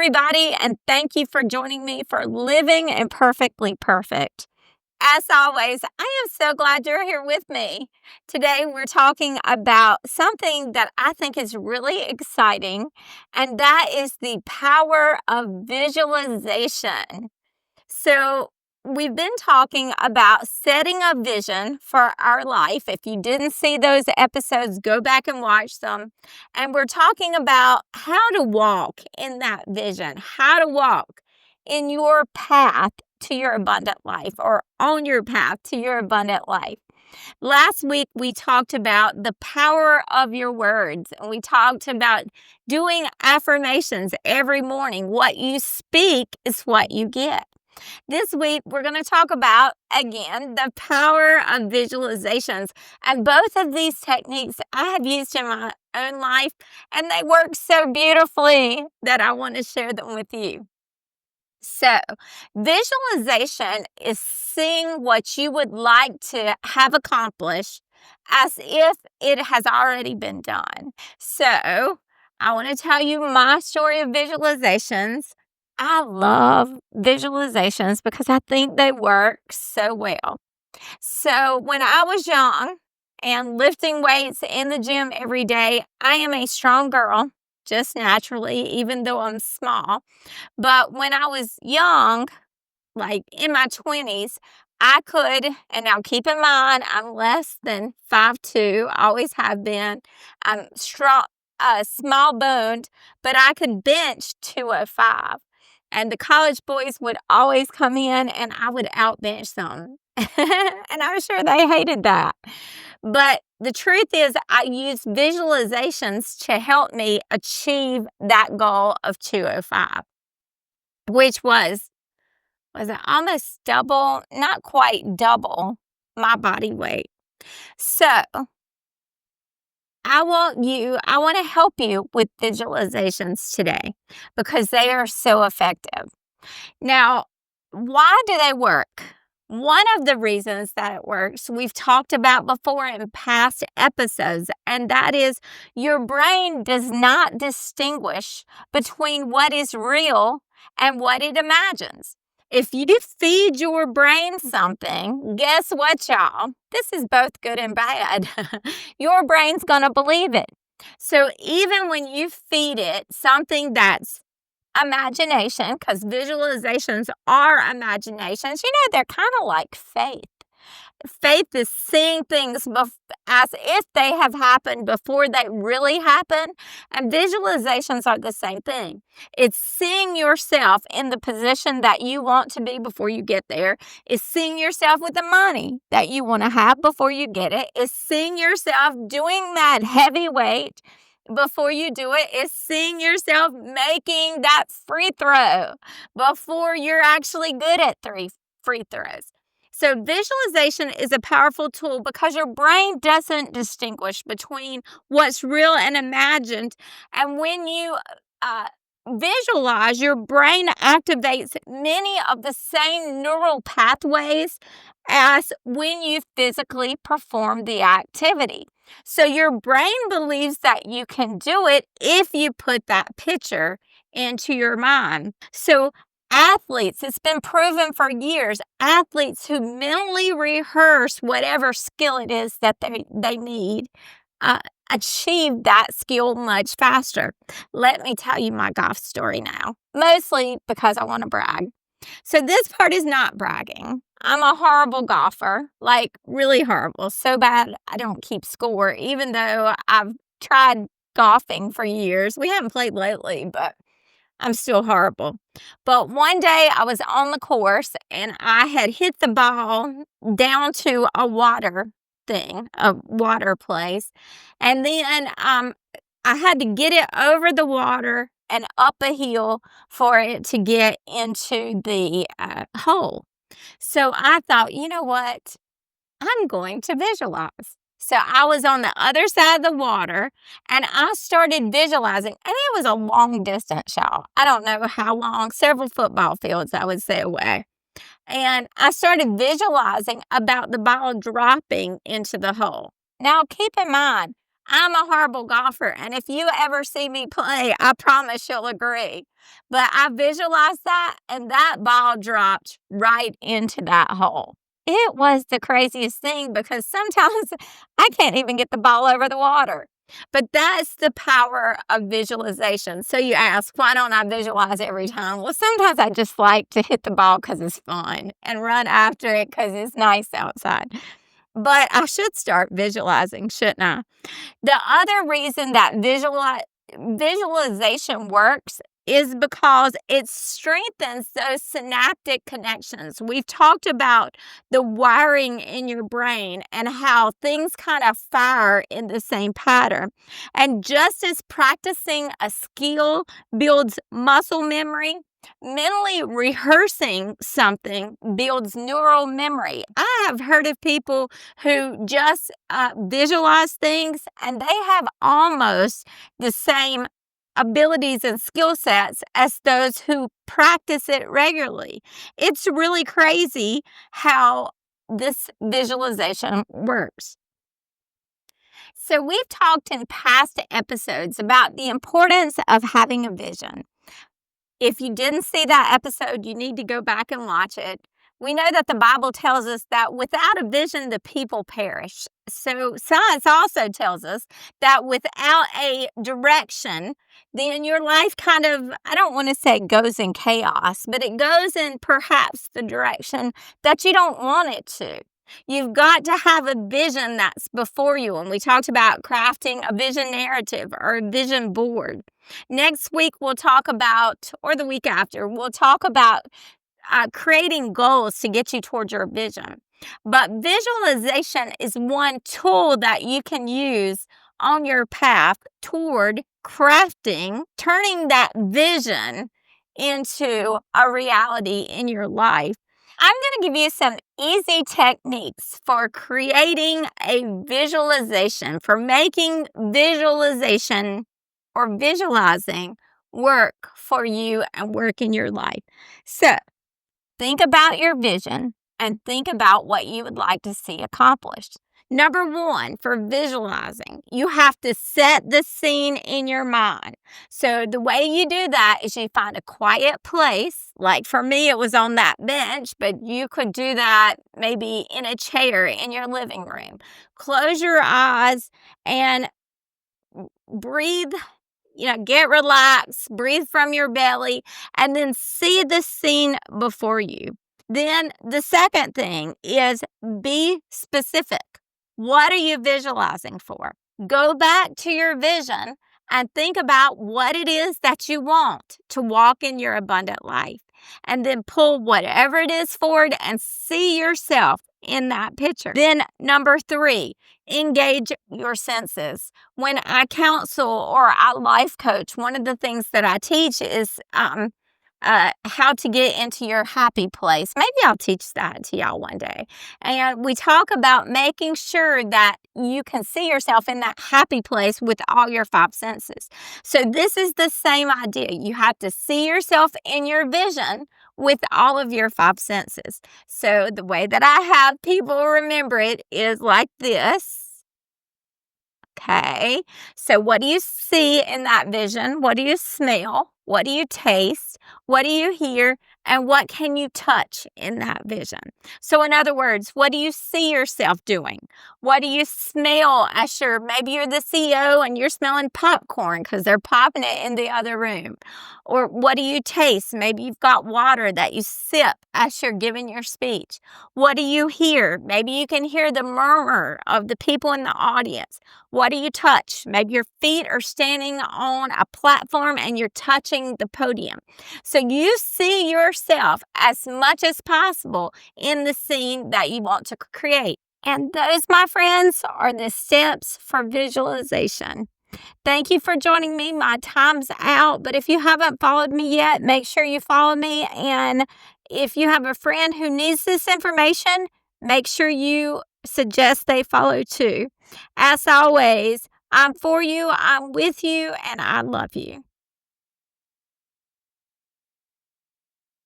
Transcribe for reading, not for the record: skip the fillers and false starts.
everybody, and thank you for joining me for Living Imperfectly Perfect. As always, I am so glad you're here with me. Today, we're talking about something that I think is really exciting, and that is the power of visualization. So, we've been talking about setting a vision for our life. If you didn't see those episodes, go back and watch them. And we're talking about how to walk in that vision, how to walk in your path to your abundant life or on your path to your abundant life. Last week, we talked about the power of your words, and we talked about doing affirmations every morning. What you speak is what you get. This week, we're going to talk about, again, the power of visualizations. And both of these techniques I have used in my own life, and they work so beautifully that I want to share them with you. So, visualization is seeing what you would like to have accomplished as if it has already been done. So, I want to tell you my story of visualizations. I love visualizations because I think they work so well. So, when I was young and lifting weights in the gym every day, I am a strong girl, just naturally, even though I'm small. But when I was young, like in my 20s, I could, and now keep in mind, I'm less than 5'2", always have been. I'm strong, small boned, but I could bench 205. And the college boys would always come in and I would outbench them. And I'm sure they hated that. But the truth is, I used visualizations to help me achieve that goal of 205, which was it almost double, not quite double my body weight. So I want to help you with visualizations today because they are so effective. Now, why do they work? One of the reasons that it works, we've talked about before in past episodes, and that is your brain does not distinguish between what is real and what it imagines. If you feed your brain something, guess what, y'all? This is both good and bad. Your brain's going to believe it. So even when you feed it something that's imagination, because visualizations are imaginations, they're kind of like faith. Faith is seeing things as if they have happened before they really happen. And visualizations are the same thing. It's seeing yourself in the position that you want to be before you get there. It's seeing yourself with the money that you want to have before you get it. It's seeing yourself doing that heavy weight before you do it. It's seeing yourself making that free throw before you're actually good at 3 free throws. So visualization is a powerful tool because your brain doesn't distinguish between what's real and imagined. And when you visualize, your brain activates many of the same neural pathways as when you physically perform the activity. So your brain believes that you can do it if you put that picture into your mind. So athletes, it's been proven for years, athletes who mentally rehearse whatever skill it is that they need, achieve that skill much faster. Let me tell you my golf story now, mostly because I want to brag. So this part is not bragging. I'm a horrible golfer, like really horrible, so bad I don't keep score, even though I've tried golfing for years. We haven't played lately, but I'm still horrible. But one day I was on the course and I had hit the ball down to a water place. And then I had to get it over the water and up a hill for it to get into the hole. So I thought, you know what? I'm going to visualize. So I was on the other side of the water and I started visualizing, and it was a long distance, y'all. I don't know how long, several football fields, I would say, away. And I started visualizing about the ball dropping into the hole. Now, keep in mind, I'm a horrible golfer, and if you ever see me play, I promise you'll agree. But I visualized that, and that ball dropped right into that hole. It was the craziest thing because sometimes I can't even get the ball over the water. But that's the power of visualization. So you ask, why don't I visualize every time? Well, sometimes I just like to hit the ball because it's fun and run after it because it's nice outside. But I should start visualizing, shouldn't I? The other reason that visualization works is because it strengthens those synaptic connections. We've talked about the wiring in your brain and how things kind of fire in the same pattern. And just as practicing a skill builds muscle memory, mentally rehearsing something builds neural memory. I have heard of people who just visualize things and they have almost the same abilities and skill sets as those who practice it regularly. It's really crazy how this visualization works. So, we've talked in past episodes about the importance of having a vision. If you didn't see that episode, you need to go back and watch it. We know that the Bible tells us that without a vision, the people perish. So science also tells us that without a direction, then your life kind of, I don't want to say goes in chaos, but it goes in perhaps the direction that you don't want it to. You've got to have a vision that's before you. And we talked about crafting a vision narrative or a vision board. Next week, we'll talk about, or the week after, we'll talk about creating goals to get you towards your vision. But visualization is one tool that you can use on your path toward crafting, turning that vision into a reality in your life. I'm going to give you some easy techniques for creating a visualization, for making visualization or visualizing work for you and work in your life. So, think about your vision and think about what you would like to see accomplished. Number one, for visualizing, you have to set the scene in your mind. So the way you do that is you find a quiet place. Like for me, it was on that bench, but you could do that maybe in a chair in your living room. Close your eyes and breathe, get relaxed, breathe from your belly, and then see the scene before you. Then the second thing is be specific. What are you visualizing for? Go back to your vision and think about what it is that you want to walk in your abundant life. And then pull whatever it is forward and see yourself in that picture. Then number three, engage your senses. When I counsel or I life coach, one of the things that I teach is how to get into your happy place. Maybe I'll teach that to y'all one day. And we talk about making sure that you can see yourself in that happy place with all your five senses. So this is the same idea. You have to see yourself in your vision with all of your five senses. So the way that I have people remember it is like this. Okay, so what do you see in that vision? What do you smell? What do you taste? What do you hear? And what can you touch in that vision? So in other words, what do you see yourself doing? What do you smell as maybe you're the CEO and you're smelling popcorn because they're popping it in the other room. Or what do you taste? Maybe you've got water that you sip as you're giving your speech. What do you hear? Maybe you can hear the murmur of the people in the audience. What do you touch? Maybe your feet are standing on a platform and you're touching the podium. So you see yourself as much as possible in the scene that you want to create. And those, my friends, are the steps for visualization. Thank you for joining me. My time's out, but if you haven't followed me yet, make sure you follow me. And if you have a friend who needs this information, make sure you suggest they follow too. As always, I'm for you, I'm with you, and I love you.